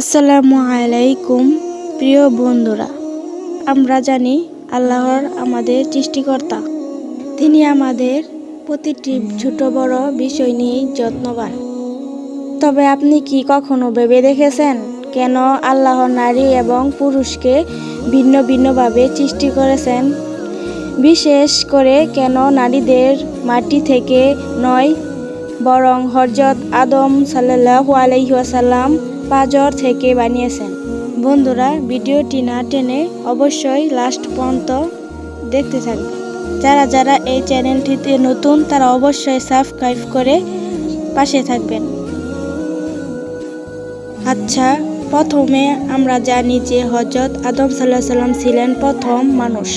আসসালামু আলাইকুম প্রিয় বন্ধুরা, আমরা জানি আল্লাহর আমাদের সৃষ্টিকর্তা। তিনি আমাদের প্রতিটি ছোট বড় বিষয় নিয়ে যত্নবান। তবে আপনি কি কখনো ভেবে দেখেছেন কেন আল্লাহ নারী এবং পুরুষকে ভিন্ন ভিন্নভাবে সৃষ্টি করেছেন? বিশেষ করে কেন নারীদের মাটি থেকে নয়, বরং হযরত আদম সাল্লাল্লাহু আলাইহি ওয়াসাল্লাম পাঁজর থেকে বানিয়েছেন? বন্ধুরা, ভিডিওটি না টেনে অবশ্যই লাস্ট পর্যন্ত দেখতে থাকবেন। যারা এই চ্যানেলটিতে নতুন তারা অবশ্যই সাবস্ক্রাইব করে পাশে থাকবেন। আচ্ছা, প্রথমে আমরা জানি যে হযরত আদম সাল্লাল্লাহু আলাইহি ওয়াসাল্লাম ছিলেন প্রথম মানুষ।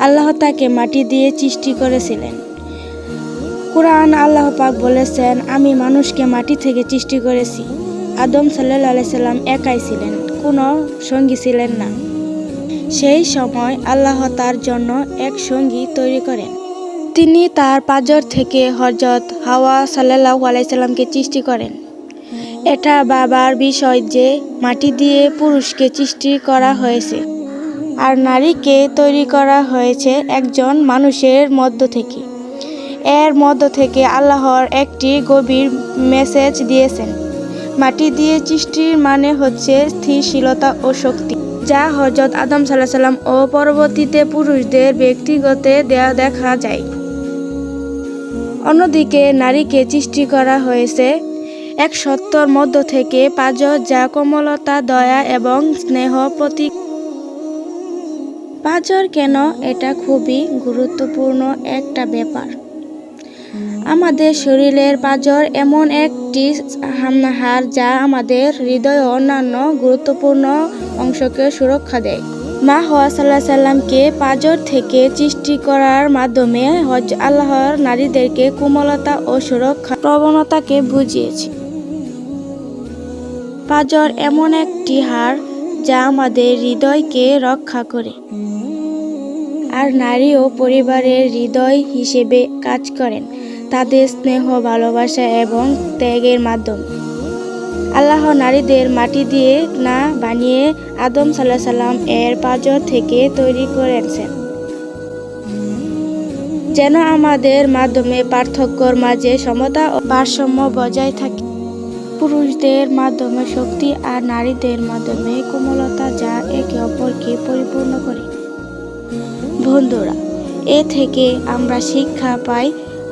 আল্লাহ তাকে মাটি দিয়ে সৃষ্টি করেছিলেন। কুরআন আল্লাহ পাক বলেছেন, আমি মানুষকে মাটি থেকে সৃষ্টি করেছি। আদম সাল্লাল্লাহু আলাইহি ওয়াসাল্লাম একাই ছিলেন, কোনো সঙ্গী ছিলেন না। সেই সময় আল্লাহ তার জন্য এক সঙ্গী তৈরি করেন। তিনি তার পাঁজর থেকে হযরত হাওয়া সাল্লাল্লাহু আলাইহি ওয়াসাল্লামকে সৃষ্টি করেন। এটা ভাবার বিষয় যে মাটি দিয়ে পুরুষকে সৃষ্টি করা হয়েছে আর নারীকে তৈরি করা হয়েছে একজন মানুষের মধ্য থেকে। এর মধ্য থেকে আল্লাহর একটি গভীর মেসেজ দিয়েছেন। মাটি দিয়ে সৃষ্টির মানে হচ্ছে স্থিতিশীলতা ও শক্তি, যা হযরত আদম সাল্লাল্লাহু আলাইহি ওয়াসাল্লাম ও পরবর্তীতে পুরুষদের ব্যক্তিগতে দেখা যায়। অন্যদিকে নারীকে সৃষ্টি করা হয়েছে এক সত্যর মধ্য থেকে, পাঁজর, যা কোমলতা, দয়া এবং স্নেহ প্রতীক। পাঁজর কেন? এটা খুবই গুরুত্বপূর্ণ একটা ব্যাপার। আমাদের শরীরের পাঁজর এমন একটি হাড় যা আমাদের হৃদয় ও অন্যান্য গুরুত্বপূর্ণ অংশকে সুরক্ষা দেয়। মা হাওয়া সাল্লাল্লাহু আলাইহি ওয়াসাল্লামকে পাঁজর থেকে সৃষ্টি করার মাধ্যমে আল্লাহর নারীদেরকে কোমলতা ও সুরক্ষার প্রবণতাকে বুঝিয়েছে। পাঁজর এমন একটি হাড় যা আমাদের হৃদয়কে রক্ষা করে আর নারী ও পরিবারের হৃদয় হিসেবে কাজ করেন তাদের স্নেহ, ভালোবাসা এবং ত্যাগের মাধ্যমে। আল্লাহ নারীদের মাটি দিয়ে না বানিয়ে আদম সাল্লাল্লাহু আলাইহি ওয়াসাল্লাম এর পাঁজর থেকে তৈরি করেছেন, যেন আমাদের মাধ্যমে পার্থক্যর মাঝে সমতা ও ভারসাম্য বজায় থাকে। পুরুষদের মাধ্যমে শক্তি আর নারীদের মাধ্যমে কোমলতা, যা একে অপরকে পরিপূর্ণ করে। বন্ধুরা, এ থেকে আমরা শিক্ষা পাই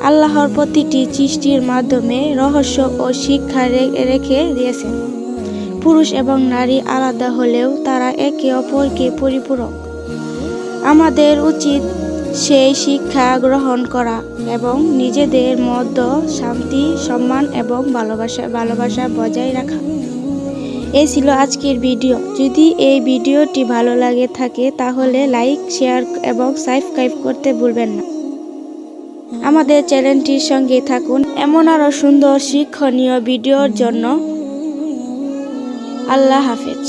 আল্লাহর প্রতিটি সৃষ্টির মাধ্যমে রহস্য ও শিক্ষা রেখে দিয়েছেন। পুরুষ এবং নারী আলাদা হলেও তারা একে অপরকে পরিপূরক। আমাদের উচিত সেই শিক্ষা গ্রহণ করা এবং নিজেদের মধ্যে শান্তি, সম্মান এবং ভালোবাসা বজায় রাখা। এই ছিল আজকের ভিডিও। যদি এই ভিডিওটি ভালো লাগে থাকে তাহলে লাইক, শেয়ার এবং সাবস্ক্রাইব করতে ভুলবেন না। আমাদের চ্যানেলটির সঙ্গে থাকুন এমন আরো সুন্দর শিক্ষণীয় ভিডিওর জন্য। আল্লাহ হাফেজ।